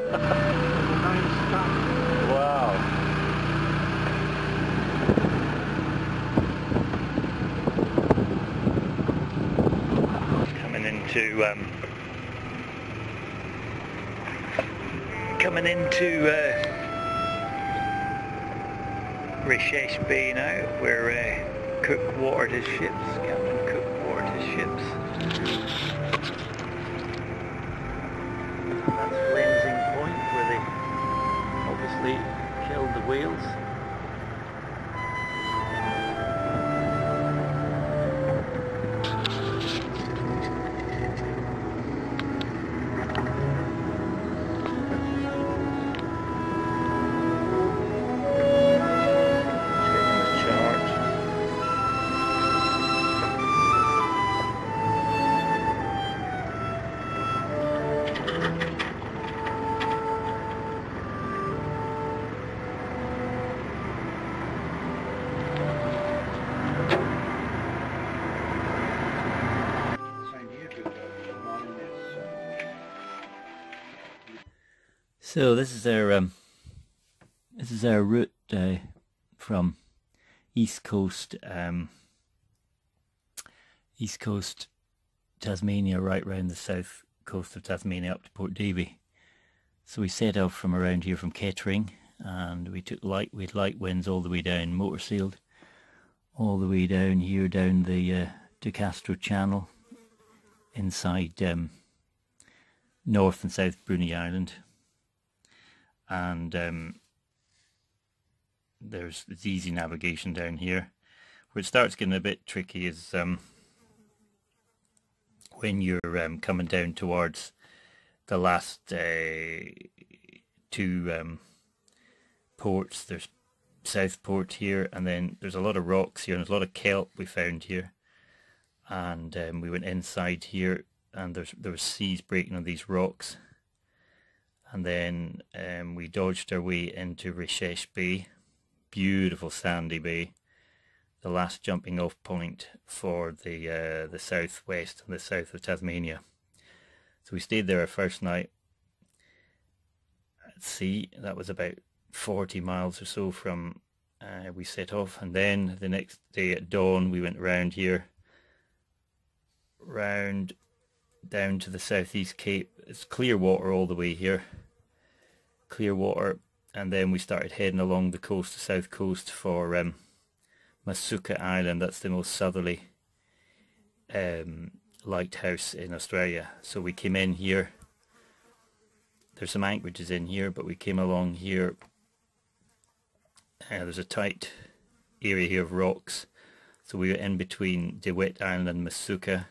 Wow. Coming into Voyage Bay now, where Cook watered his ships. Captain Cook watered his ships. That's Lensing Point, where they obviously killed the whales. So this is our route from East Coast Tasmania right round the south coast of Tasmania up to Port Davey. So we set off from around here from Kettering, and we had light winds all the way down, motor sailed all the way down here down the De Castro Channel inside North and South Bruny Island. And it's easy navigation down here. Where it starts getting a bit tricky is when you're coming down towards the last two ports. There's Southport here, and then there's a lot of rocks here, and there's a lot of kelp we found here. And we went inside here, and there was seas breaking on these rocks. And then we dodged our way into Voyage Bay, beautiful sandy bay, the last jumping off point for the southwest and the south of Tasmania. So we stayed there our first night at sea. That was about 40 miles or so from we set off, and then the next day at dawn we went round here, round down to the southeast cape. It's clear water all the way here, clear water, and then we started heading along the coast, the south coast, for Masuka Island. That's the most southerly lighthouse in Australia. So we came in here. There's some anchorages in here, but we came along here. There's a tight area here of rocks, so we were in between DeWitt Island and Masuka.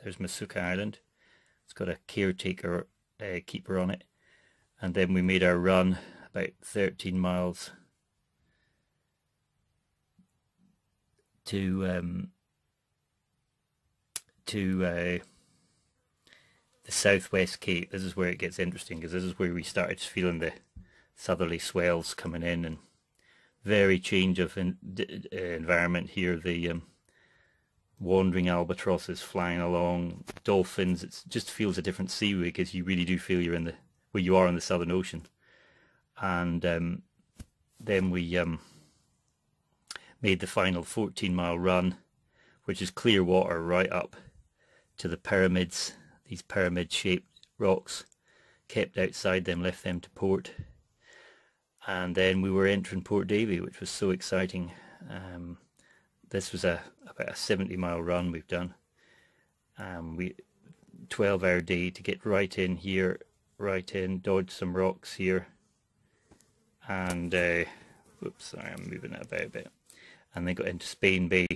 There's Masuka Island. It's got a caretaker keeper on it. And then we made our run about 13 miles to the southwest cape. This is where it gets interesting, because this is where we started feeling the southerly swells coming in, and very change of environment here. The wandering albatrosses flying along, dolphins. It just feels a different sea, because you really do feel you're in where you are in the Southern Ocean. And then we made the final 14-mile run, which is clear water right up to the pyramids. These pyramid-shaped rocks, kept outside them, left them to port. And then we were entering Port Davey, which was so exciting. This was about a 70-mile run we've done. 12-hour day to get right in here, dodge some rocks here, and whoops, sorry, I'm moving it about a bit, and then got into Spain Bay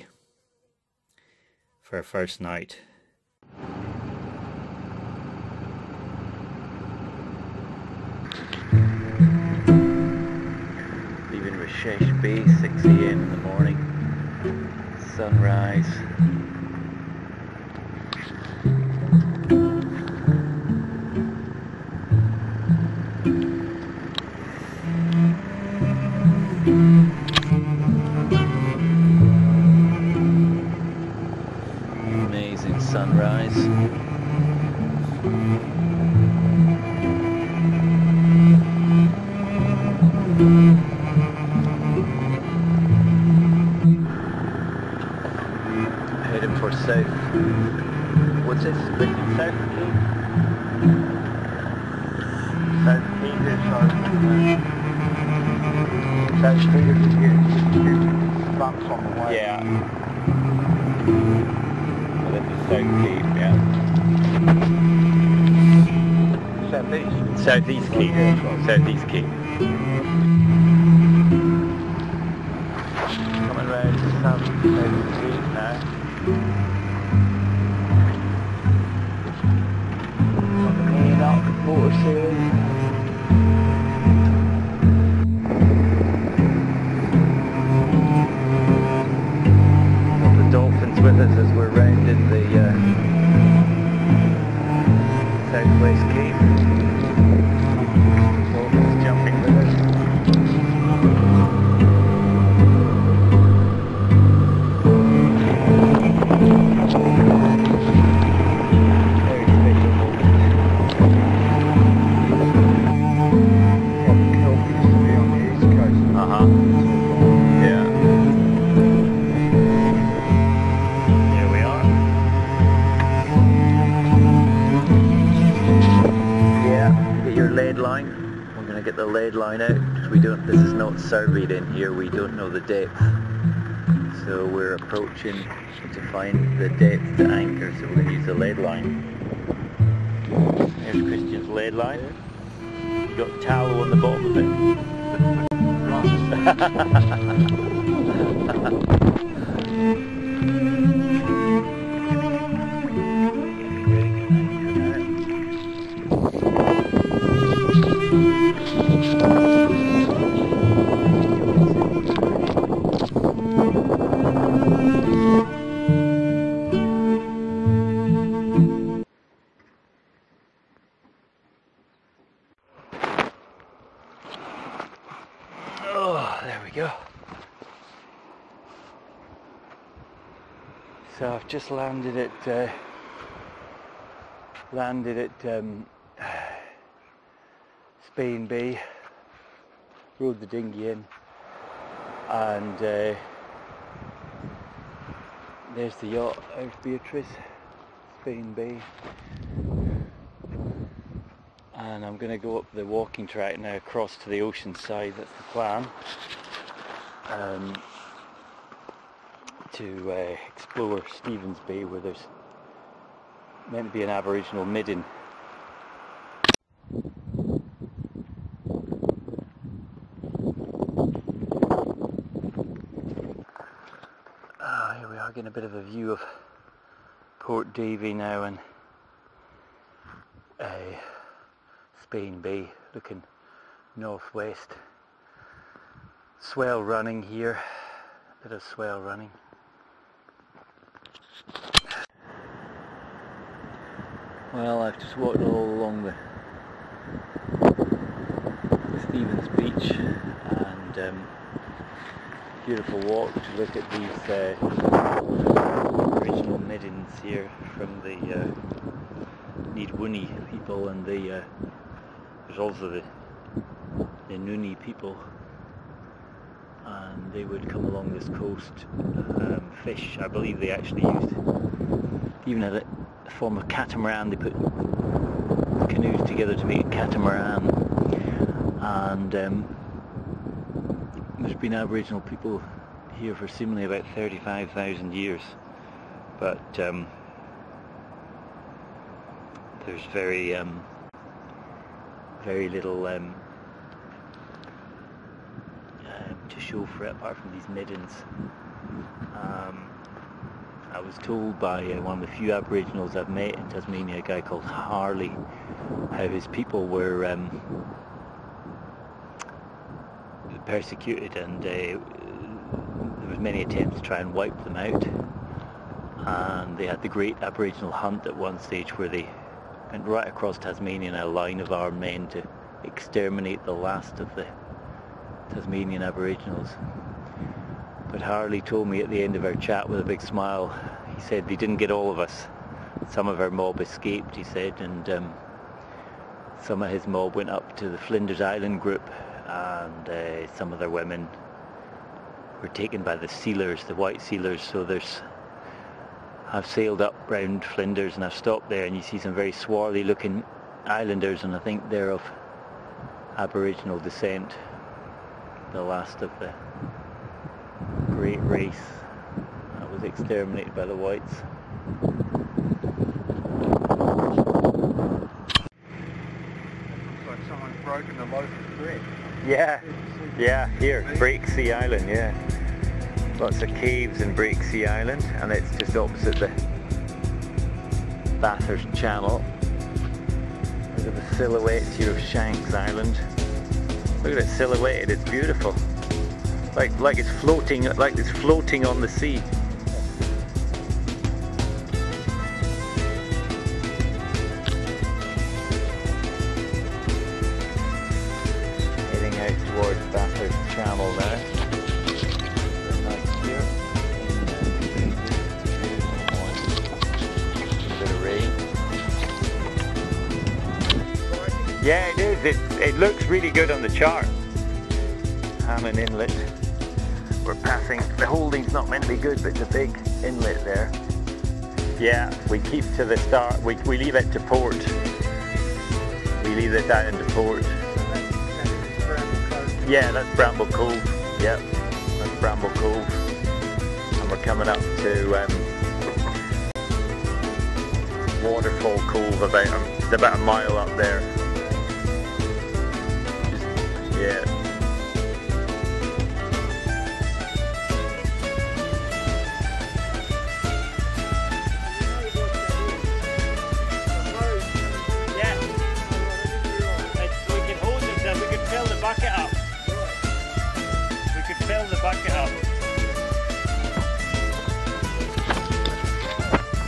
for our first night. Leaving Voyage Bay, 6 AM in the morning, sunrise. Amazing sunrise. South Peters is two bumps on the way. Yeah. So this is South Cape, yeah. Southeast. Southeast Cape. Southeast Cape. Coming round to South Cape now. Coming up, water sailing. Dolphins with us as we're rounding the Southwest Cape. Dolphins jumping with us. Very special moment. Kelp used to be on the east coast. Yeah. Here we are. Yeah, get your lead line. We're going to get the lead line out because this is not surveyed in here, we don't know the depth. So we're approaching to find the depth to anchor, so we're going to use the lead line. There's Christian's lead line. You got tallow on the bottom of it. Oh, there we go. So I've just landed at Spain Bay, rode the dinghy in, and there's the yacht out of Beatrice, Spain Bay. And I'm going to go up the walking track now across to the ocean side, that's the plan, to explore Stevens Bay, where there's meant to be an Aboriginal midden. Here we are, getting a bit of a view of Port Davey now, and Spain Bay, looking northwest. Swell running here, bit of swell running. Well, I've just walked all along the Stevens Beach, and beautiful walk to look at these original middens here from the Needwunni people, and there's also the Nuni people, and they would come along this coast, fish. I believe they actually even had a form of catamaran. They put canoes together to make a catamaran, and there's been Aboriginal people here for seemingly about 35,000 years, but there's very little to show for it apart from these middens. I was told by one of the few Aboriginals I've met in Tasmania, a guy called Harley, how his people were persecuted, and there was many attempts to try and wipe them out, and they had the great Aboriginal hunt at one stage where they went right across Tasmania in a line of armed men to exterminate the last of the Tasmanian Aboriginals. But Harley told me at the end of our chat with a big smile, he said they didn't get all of us. Some of our mob escaped, he said, and some of his mob went up to the Flinders Island group, and some of their women were taken by the sealers, the white sealers. So there's I've sailed up round Flinders and I've stopped there, and you see some very swarthy looking islanders, and I think they're of Aboriginal descent, the last of the great race that was exterminated by the whites. Looks like someone's broken the loaf of bread. Yeah, here, Breaksea Island, yeah. Lots of caves in Breaksea Island, and it's just opposite the Bathurst Channel. Look at the silhouette here of Shanks Island. Look at it silhouetted, it's beautiful. Like it's floating on the sea. Heading out towards Bathurst Channel now. Yeah, it is. It looks really good on the chart. Hammond Inlet. We're passing. The holding's not meant to be good, but it's a big inlet there. Yeah, we keep to the start. We leave it to port. We leave it out into port. Yeah, that's Bramble Cove. Yep, that's Bramble Cove. And we're coming up to Waterfall Cove. It's about a mile up there. Yeah. We can hold it so we could fill the bucket up. We could fill the bucket up.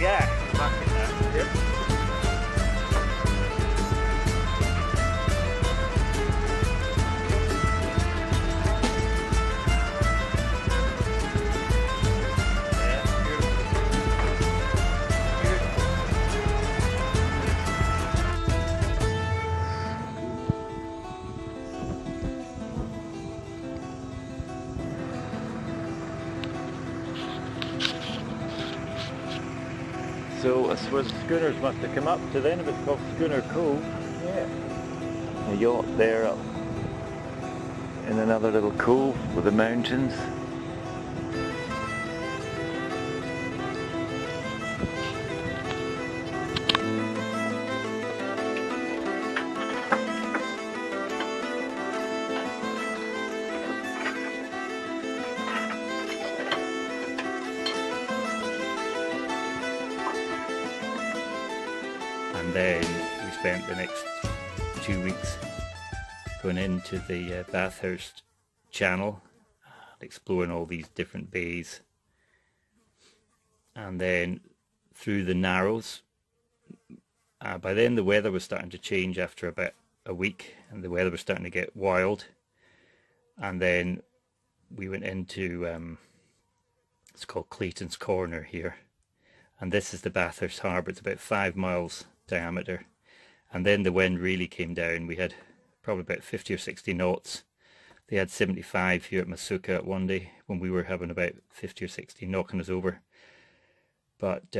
Yeah, bucket now. Yep. So I suppose schooners must have come up to then if it's called Schooner Cove. Yeah. A yacht there up in another little cove with the mountains. And then we spent the next 2 weeks going into the Bathurst Channel, exploring all these different bays, and then through the Narrows. By then the weather was starting to change after about a week, and the weather was starting to get wild. And then we went into it's called Clayton's Corner here, and this is the Bathurst Harbour. It's about 5 miles diameter, and then the wind really came down. We had probably about 50 or 60 knots. They had 75 here at Masuka at one day when we were having about 50 or 60 knocking us over. But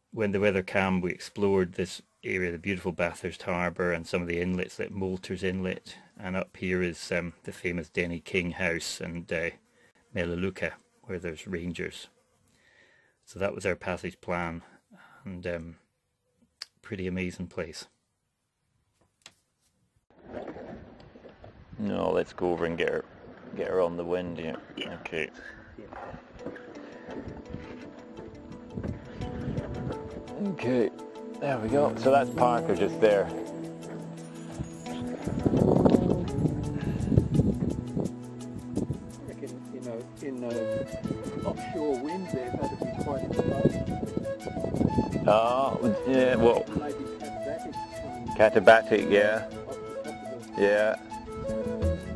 when the weather calmed, we explored this area, the beautiful Bathurst Harbour, and some of the inlets like Moulters Inlet, and up here is the famous Denny King House and Melaleuca, where there's rangers. So that was our passage plan, and pretty amazing place. No, let's go over and get her on the wind here. Yeah. Okay. Okay, there we go. So that's Parker just there. I reckon, in offshore wind there, that'd be quite exciting. Oh, yeah, well, Maybe Katabatic, yeah. Yeah.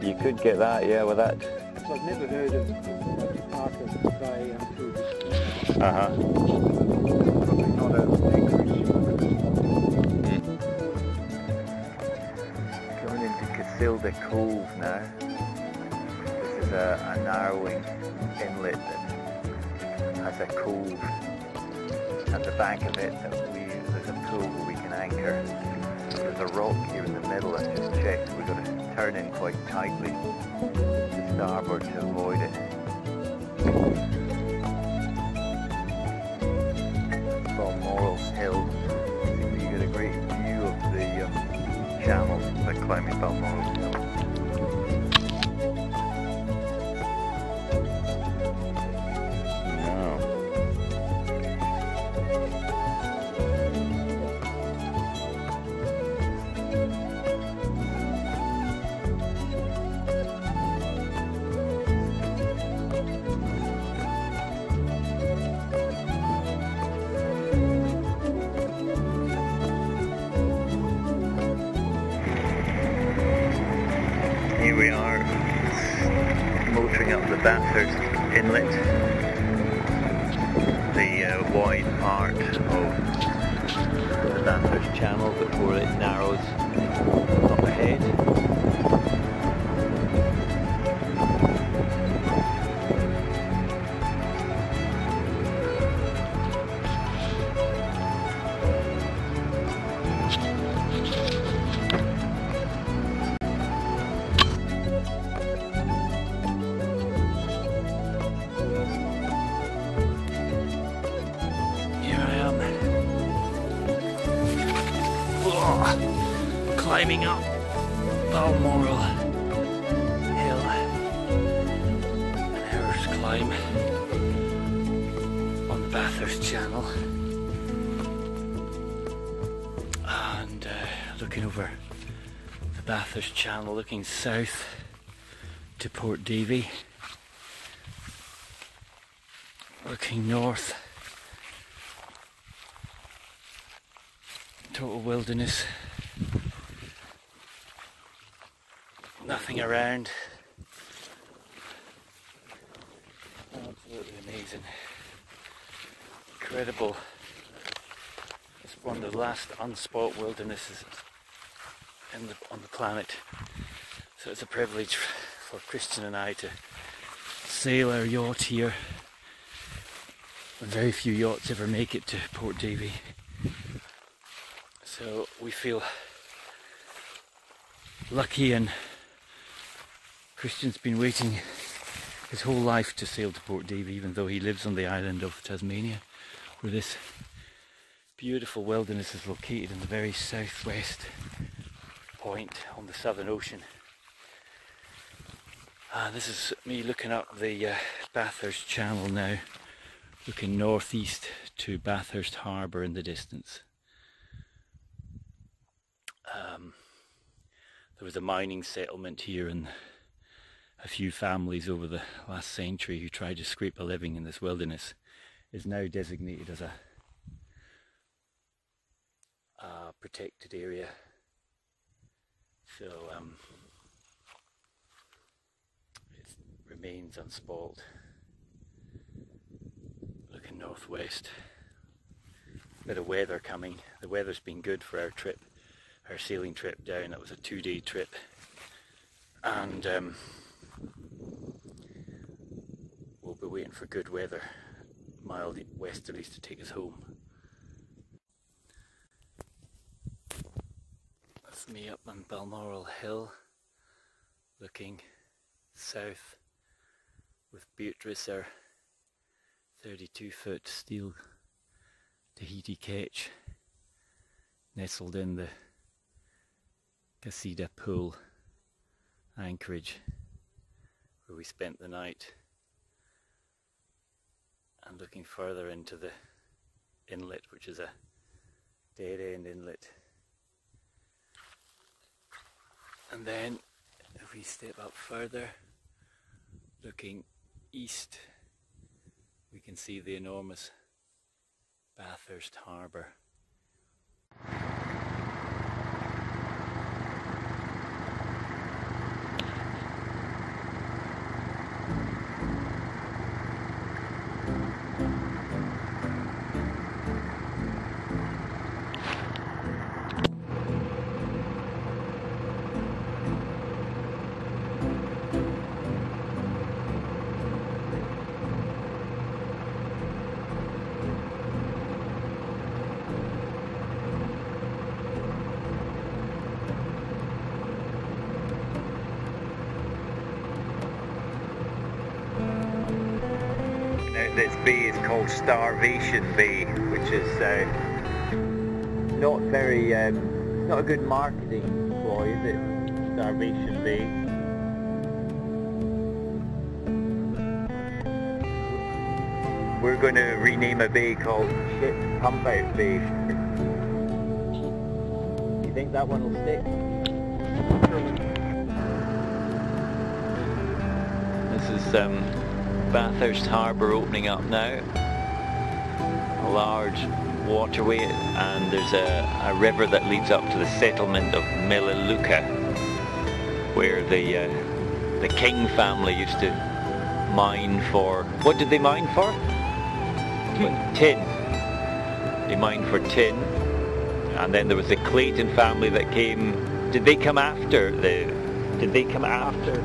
You could get that, yeah, with that. So I've never heard of Parker Bay until this. Uh-huh. Probably not a anchorage. Coming into Casilda Cove now. This is a narrowing inlet that has a cove at the back of it, there's a pool where we can anchor. There's a rock here in the middle, I've just checked. We've got to turn in quite tightly to starboard to avoid it. Balmoral Hill. You get a great view of the channel by climbing Balmoral Hill. Here we are, motoring up the Bathurst Inlet, the wide part of the Bathurst Channel before it narrows up ahead. Climbing up Balmoral Hill, an hour's climb on the Bathurst Channel, and looking over the Bathurst Channel, looking south to Port Davey, looking north, total wilderness. Nothing around. Absolutely amazing. Incredible. It's one of the last unspot wildernesses on the planet. So it's a privilege for Christian and I to sail our yacht here. Very few yachts ever make it to Port Davey. So we feel lucky, and Christian's been waiting his whole life to sail to Port Davey, even though he lives on the island of Tasmania, where this beautiful wilderness is located in the very southwest point on the Southern Ocean. This is me looking up the Bathurst Channel now, looking northeast to Bathurst Harbour in the distance. There was a mining settlement here, and a few families over the last century who tried to scrape a living in this wilderness is now designated as a protected area. So it remains unspoiled. Looking northwest. Bit of weather coming. The weather's been good for our trip, our sailing trip down. That was a 2-day trip, and we'll be waiting for good weather, mild westerlies to take us home. That's me up on Balmoral Hill, looking south with Beatrice, our 32-foot steel Tahiti ketch, nestled in the Casida Pool anchorage where we spent the night, and looking further into the inlet, which is a dead-end inlet. And then if we step up further, looking east, we can see the enormous Bathurst Harbour. this bay is called Starvation Bay, which is not very, not a good marketing ploy, is it? Starvation Bay. We're going to rename a bay called Ship Pump Out Bay. You think that one will stick? This is Bathurst Harbour opening up now. A large waterway, and there's a river that leads up to the settlement of Melaleuca, where the King family used to mine for... What did they mine for? Tin. They mined for tin. And then there was the Clayton family that came... Did they come after the... Did they come after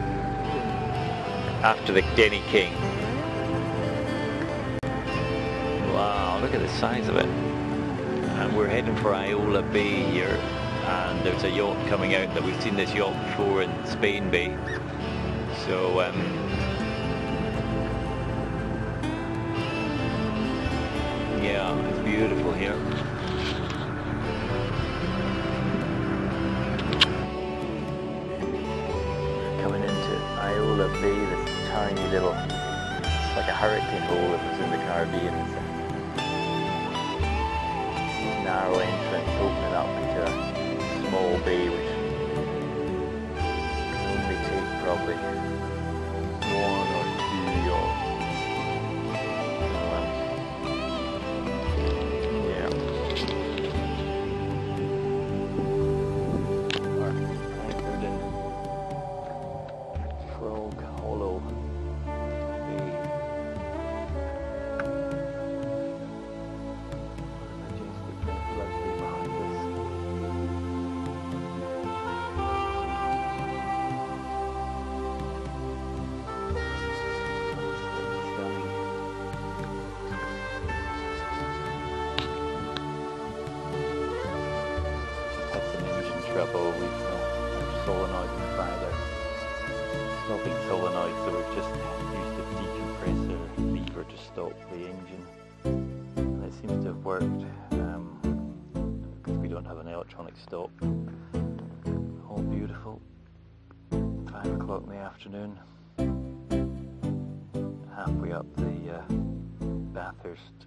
the Denny King? Wow, look at the size of it. And we're heading for Iola Bay here, and there's a yacht coming out that we've seen this yacht before in Spain Bay. So yeah, it's beautiful here. Coming into Iola Bay, this tiny little, like a hurricane hole if it's in the Caribbean. It's a narrow entrance opening up into a small bay, which can only take probably 1 or 2 yachts. Trouble with solenoid and finder. It's not been solenoid, so we've just used a decompressor lever to stop the engine, and it seems to have worked because we don't have an electronic stop. All beautiful. 5 o'clock in the afternoon, halfway up the Bathurst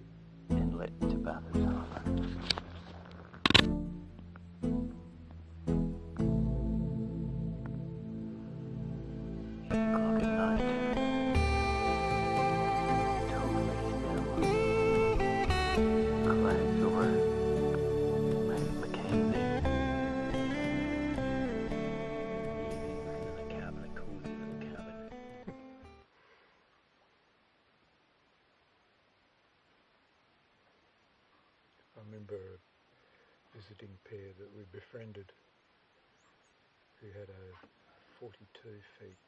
inlet to Bathurst Harbour. I remember a visiting pair that we befriended who had a 42 feet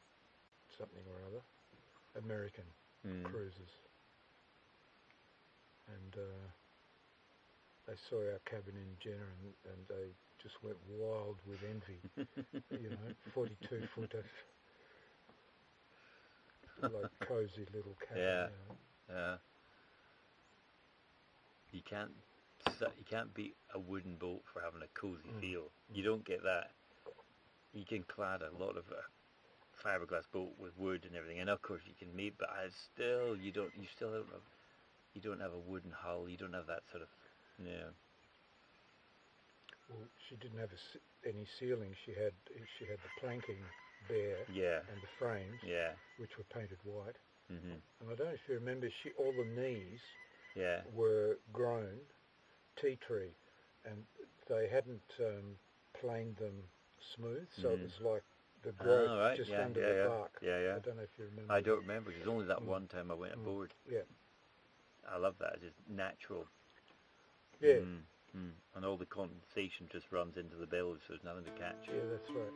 something or other American cruisers, and they saw our cabin in Jenner and they just went wild with envy. You know, 42 footer, like cozy little cabin. Yeah, you know. yeah. You can't beat a wooden boat for having a cozy feel. You don't get that. You can clad a lot of a fiberglass boat with wood and everything, and of course you can make, but you don't have a wooden hull. You don't have that sort of, Well, she didn't have any ceiling. She had the planking bare, and the frames, which were painted white. And I don't know if you remember, all the knees were grown tea tree, and they hadn't planed them smooth, so it was like the growth under the bark. I don't know if you remember. I don't remember. It was only that one time I went aboard. Yeah. I love that. It's just natural. Yeah. And all the condensation just runs into the bilge, so there's nothing to catch. Yeah, that's right.